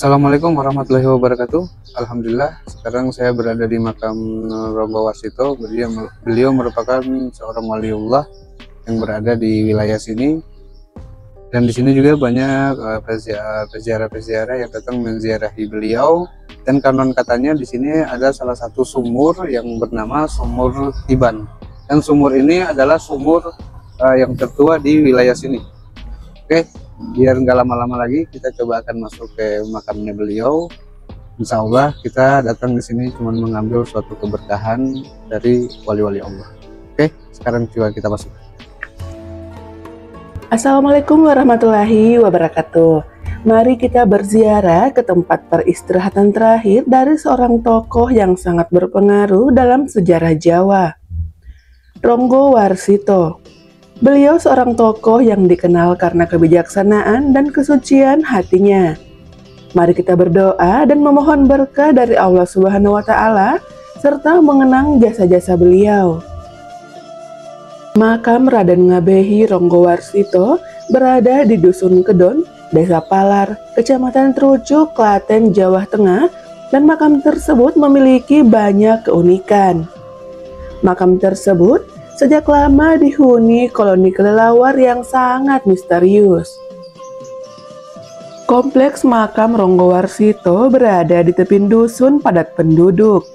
Assalamualaikum warahmatullahi wabarakatuh. Alhamdulillah, sekarang saya berada di makam Ronggo Warsito. Beliau merupakan seorang waliullah yang berada di wilayah sini. Dan di sini juga banyak peziarah-peziarah yang datang menziarahi beliau. Dan konon katanya di sini ada salah satu sumur yang bernama Sumur Tiban. Dan sumur ini adalah sumur yang tertua di wilayah sini. Oke, biar nggak lama-lama lagi, kita coba akan masuk ke makamnya beliau. Insya Allah kita datang di sini cuma mengambil suatu keberkahan dari wali-wali Allah. Oke, sekarang coba kita masuk. Assalamualaikum warahmatullahi wabarakatuh. Mari kita berziarah ke tempat peristirahatan terakhir dari seorang tokoh yang sangat berpengaruh dalam sejarah Jawa, Ronggo Warsito. Beliau seorang tokoh yang dikenal karena kebijaksanaan dan kesucian hatinya. Mari kita berdoa dan memohon berkah dari Allah Subhanahu wa Ta'ala serta mengenang jasa-jasa beliau. Makam Raden Ngabehi Ronggo Warsito berada di Dusun Kedon, Desa Palar, Kecamatan Trucuk, Klaten, Jawa Tengah, dan makam tersebut memiliki banyak keunikan. Makam tersebut sejak lama dihuni koloni kelelawar yang sangat misterius. Kompleks makam Ronggo Warsito berada di tepi dusun padat penduduk.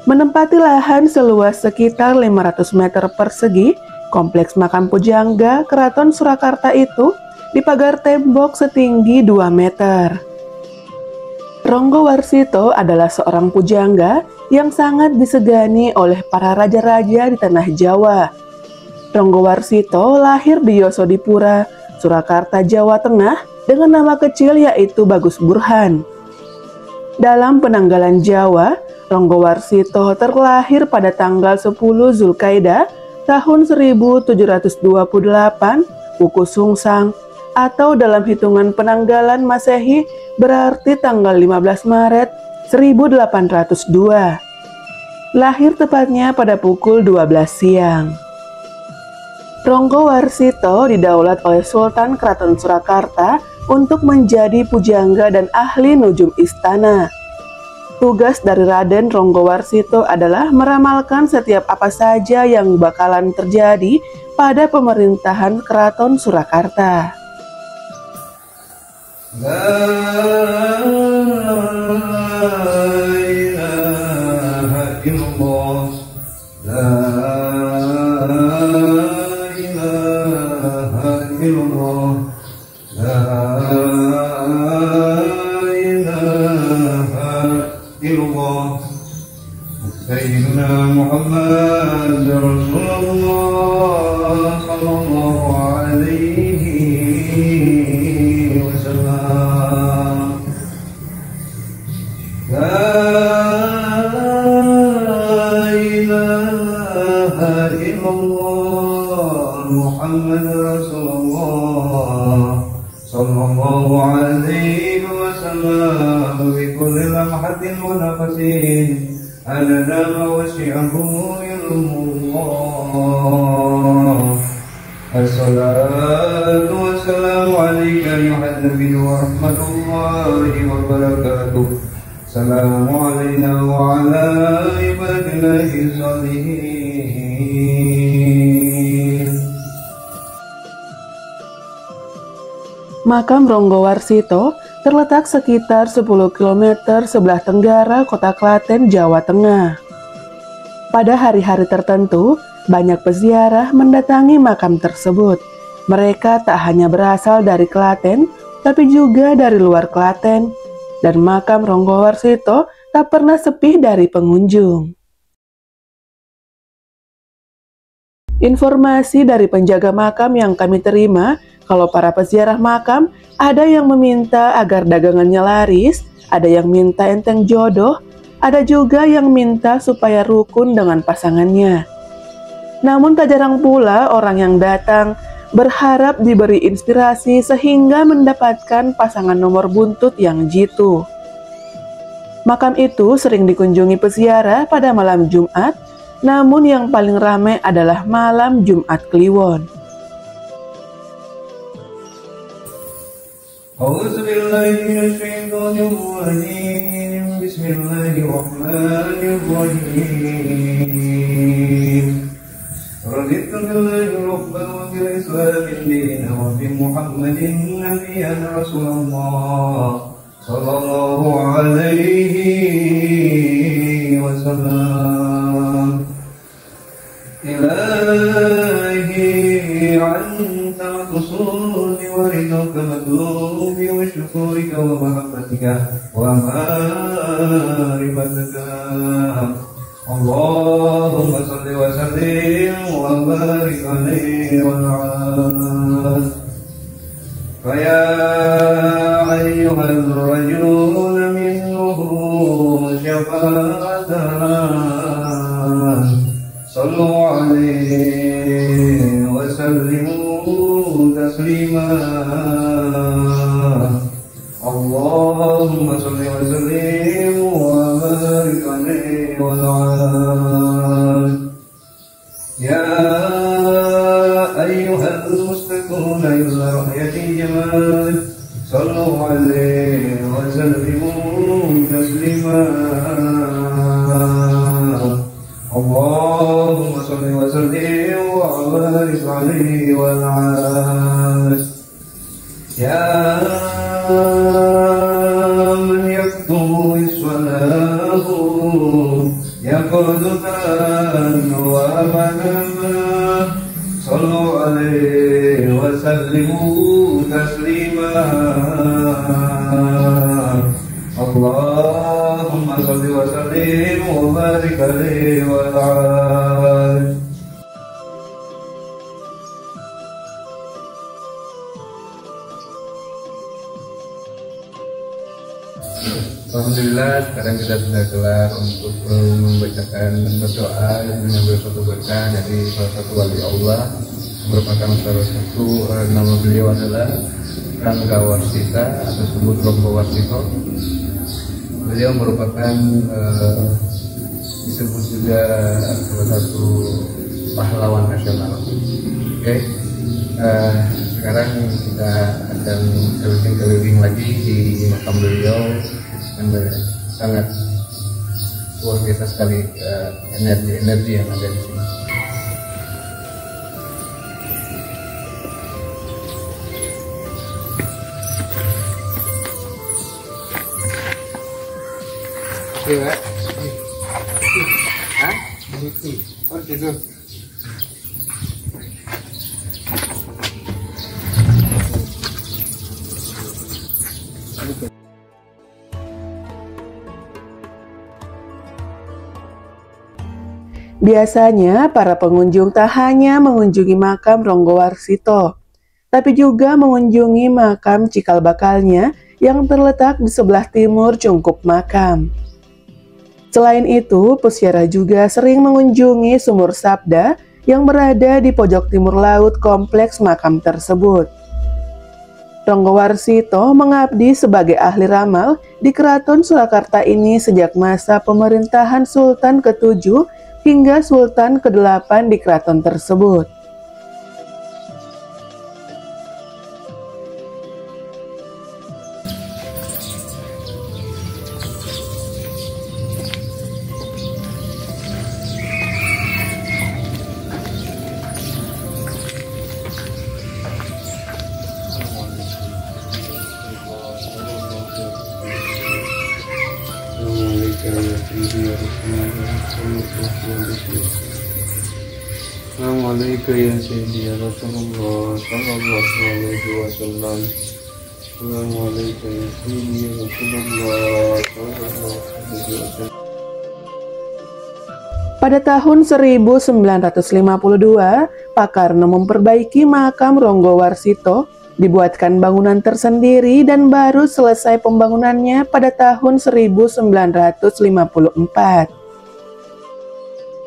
Menempati lahan seluas sekitar 500 meter persegi, kompleks makam pujangga Keraton Surakarta itu dipagar tembok setinggi 2 meter. Ronggo Warsito adalah seorang pujangga yang sangat disegani oleh para raja-raja di tanah Jawa. Ronggo Warsito lahir di Yosodipura, Surakarta, Jawa Tengah dengan nama kecil yaitu Bagus Burhan. Dalam penanggalan Jawa, Ronggo Warsito terlahir pada tanggal 10 Zulkaidah tahun 1728 Wuku Sungsang, atau dalam hitungan penanggalan Masehi berarti tanggal 15 Maret 1802. Lahir tepatnya pada pukul 12 siang. Ronggo Warsito didaulat oleh Sultan Keraton Surakarta untuk menjadi pujangga dan ahli nujum istana. Tugas dari Raden Ronggo Warsito adalah meramalkan setiap apa saja yang bakalan terjadi pada pemerintahan Keraton Surakarta. La ilaha illallah, la ilaha illallah, la ilaha illallah. Sayyidina Muhammad Rasulullah sallallahu alaihi wasallam. La ilaha illallah Muhammad Rasulullah الله عليه وسلم بكل لمحة ونفس عدد ما وسعه علم الله. الصلاة والسلام عليك أيها النبي ورحمة الله وبركاته. السلام علينا وعلى عباد الله الصالحين. Makam Ronggowarsito terletak sekitar 10 km sebelah tenggara kota Klaten, Jawa Tengah. Pada hari-hari tertentu, banyak peziarah mendatangi makam tersebut. Mereka tak hanya berasal dari Klaten, tapi juga dari luar Klaten. Dan makam Ronggowarsito tak pernah sepi dari pengunjung. Informasi dari penjaga makam yang kami terima, kalau para peziarah makam, ada yang meminta agar dagangannya laris, ada yang minta enteng jodoh, ada juga yang minta supaya rukun dengan pasangannya. Namun tak jarang pula orang yang datang berharap diberi inspirasi sehingga mendapatkan pasangan nomor buntut yang jitu. Makam itu sering dikunjungi peziarah pada malam Jumat, namun yang paling ramai adalah malam Jumat Kliwon. رضيت بالله ربا وبالإسلام دينا وبمحمد نبيا رسول الله صلى الله عليه وسلم. إلهي أنت مقصود ورضاك مطلوب وشكرك ومحبتك ومعرفتك. اللهم صل وسلم وبارك عليه وعلى. فيا أيها الرجل منه شفاعة صلوا عليه وسلموا تسليما. اللهم صل وسلم وبارك عليه وعلى. يا أيها المستكون إلى رؤية جمال صلوا عليه وسلموا تسليما. اللهم صل وسلم وبارك عليه وعلى. يا من يكتب الصلاة يقظة ومناما صلوا عليه وسلموا تسليما. اللهم صل وسلم وبارك عليه وعلى. Alhamdulillah, sekarang kita sudah kelar untuk membacakan berdoa yang mengambil suatu berkah dari salah satu wali Allah, merupakan salah satu nama beliau adalah Ronggowarsito atau disebut Ronggowarsito. Beliau merupakan disebut juga salah satu pahlawan nasional. Oke. Sekarang kita akan keliling lagi di makam beliau yang sangat luar biasa sekali energi yang ada di sini. Iya, hah? Oh gitu. Biasanya para pengunjung tak hanya mengunjungi makam Ronggowarsito, tapi juga mengunjungi makam cikal bakalnya yang terletak di sebelah timur cungkup makam. Selain itu, peziarah juga sering mengunjungi sumur sabda yang berada di pojok timur laut kompleks makam tersebut. Ronggowarsito mengabdi sebagai ahli ramal di Keraton Surakarta ini sejak masa pemerintahan Sultan ke-7 hingga Sultan ke-8 di keraton tersebut. Assalamualaikum ya Sayyidi ya Rasulullah sallallahu alaihi wasallam. Assalamualaikum ya Sayyidi ya Rasulullah sallallahu alaihi wasallam. Pada tahun 1952, Pak Karno memperbaiki makam Ronggowarsito, dibuatkan bangunan tersendiri dan baru selesai pembangunannya pada tahun 1954.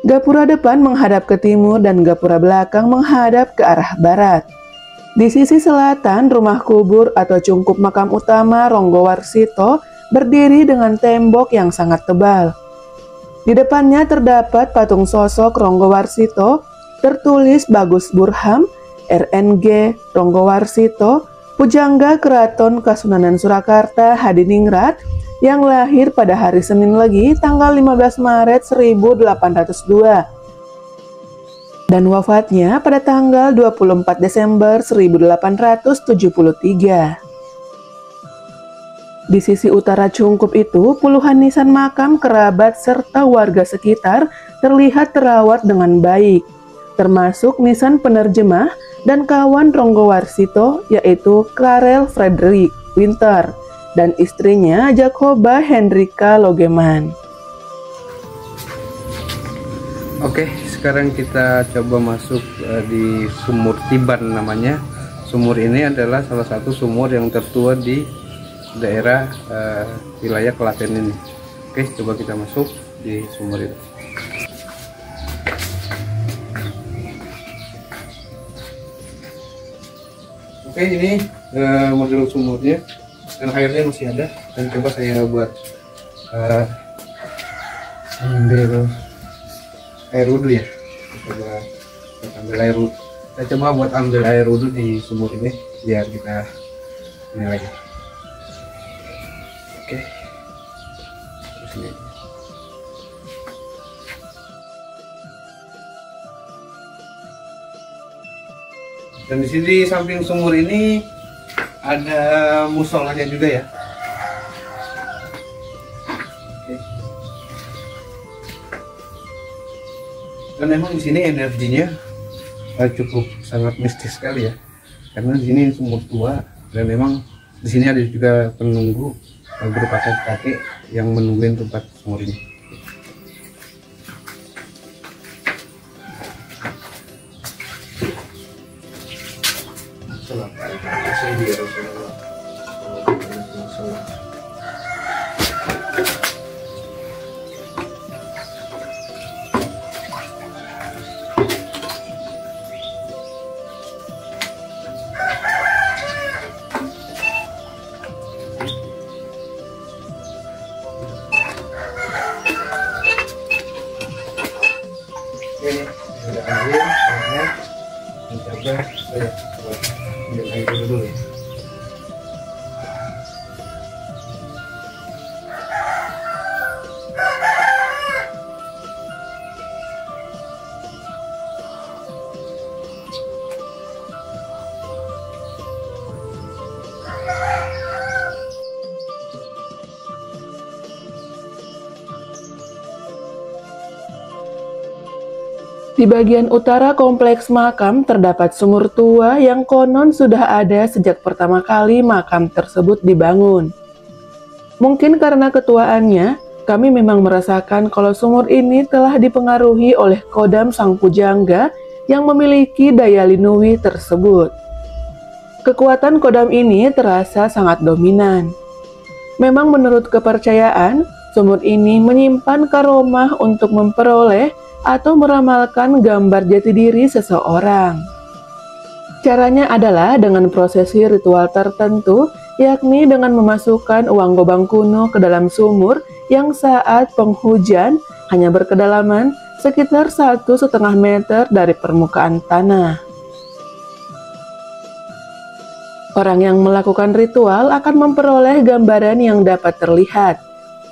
Gapura depan menghadap ke timur dan gapura belakang menghadap ke arah barat. Di sisi selatan, rumah kubur atau cungkup makam utama Ronggowarsito berdiri dengan tembok yang sangat tebal. Di depannya terdapat patung sosok Ronggowarsito, tertulis Bagus Burham, RNG Ronggowarsito, Pujangga Keraton Kasunanan Surakarta Hadiningrat, yang lahir pada hari Senin Legi tanggal 15 Maret 1802 dan wafatnya pada tanggal 24 Desember 1873. Di sisi utara cungkup itu, puluhan nisan makam kerabat serta warga sekitar terlihat terawat dengan baik, termasuk nisan penerjemah dan kawan Ronggowarsito yaitu Karel Frederick Winter dan istrinya Jacoba Hendrika Logeman. Oke, sekarang kita coba masuk di Sumur Tiban namanya. Sumur ini adalah salah satu sumur yang tertua di daerah wilayah Klaten ini. Oke, coba kita masuk di sumur itu. Oke, ini model sumurnya. Dan airnya masih ada, dan coba saya buat ambil air wudhu ya. Coba ambil air wudhu. Kita coba buat ambil air wudhu di sumur ini biar kita nilai. Oke. Terus ini. Dan di sini samping sumur ini ada musolanya juga ya. Oke. Dan memang di sini energinya cukup sangat mistis sekali ya, karena di sini sumur tua dan memang di sini ada juga penunggu berupa kakek yang menungguin tempat sumur ini. Ini udah ambil, soalnya mencoba saya buat ambil air dulu ya. Di bagian utara kompleks makam terdapat sumur tua yang konon sudah ada sejak pertama kali makam tersebut dibangun. Mungkin karena ketuaannya, kami memang merasakan kalau sumur ini telah dipengaruhi oleh kodam sang pujangga yang memiliki daya linui tersebut. Kekuatan kodam ini terasa sangat dominan. Memang menurut kepercayaan, sumur ini menyimpan karomah untuk memperoleh atau meramalkan gambar jati diri seseorang. Caranya adalah dengan prosesi ritual tertentu, yakni dengan memasukkan uang gobang kuno ke dalam sumur yang saat penghujan hanya berkedalaman sekitar 1,5 meter dari permukaan tanah. Orang yang melakukan ritual akan memperoleh gambaran yang dapat terlihat,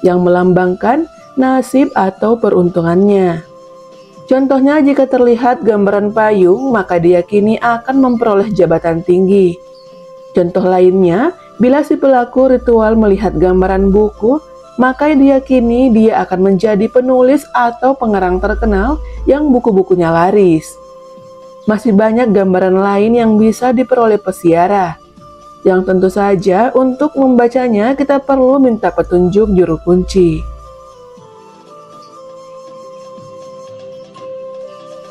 yang melambangkan nasib atau peruntungannya. Contohnya, jika terlihat gambaran payung, maka diyakini akan memperoleh jabatan tinggi. Contoh lainnya, bila si pelaku ritual melihat gambaran buku, maka diyakini dia akan menjadi penulis atau pengarang terkenal yang buku-bukunya laris. Masih banyak gambaran lain yang bisa diperoleh peziarah, yang tentu saja untuk membacanya kita perlu minta petunjuk juru kunci.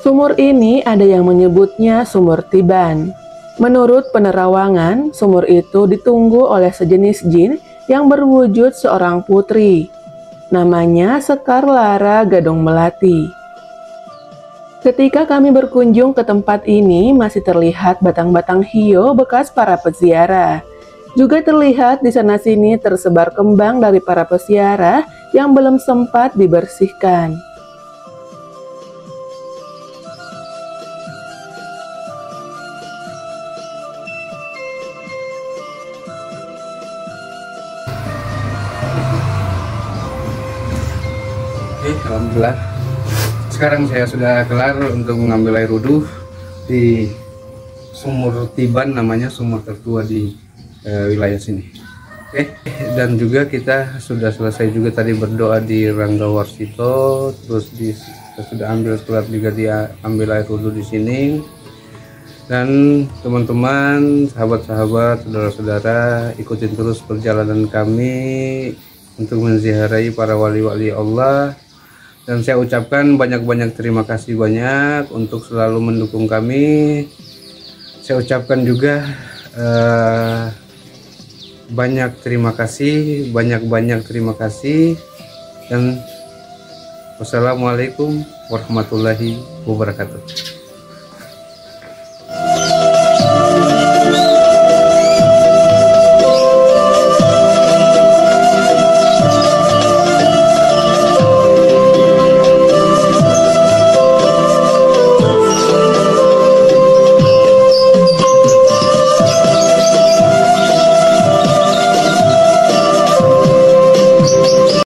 Sumur ini ada yang menyebutnya sumur Tiban. Menurut penerawangan, sumur itu ditunggu oleh sejenis jin yang berwujud seorang putri. Namanya Sekar Lara Gadong Melati. Ketika kami berkunjung ke tempat ini, masih terlihat batang-batang hio bekas para peziarah. Juga terlihat di sana-sini tersebar kembang dari para peziarah yang belum sempat dibersihkan. Alhamdulillah, sekarang saya sudah kelar untuk mengambil air wudhu di sumur Tiban, namanya sumur tertua di wilayah sini. Dan juga kita sudah selesai juga tadi berdoa di Rangga Warsito, terus kita sudah ambil surat juga, dia ambil air wudhu di sini. Dan teman-teman, sahabat-sahabat, saudara-saudara, ikutin terus perjalanan kami untuk menziarahi para wali-wali Allah. Dan saya ucapkan banyak-banyak terima kasih banyak untuk selalu mendukung kami. Saya ucapkan juga banyak terima kasih, banyak-banyak terima kasih. Dan wassalamualaikum warahmatullahi wabarakatuh.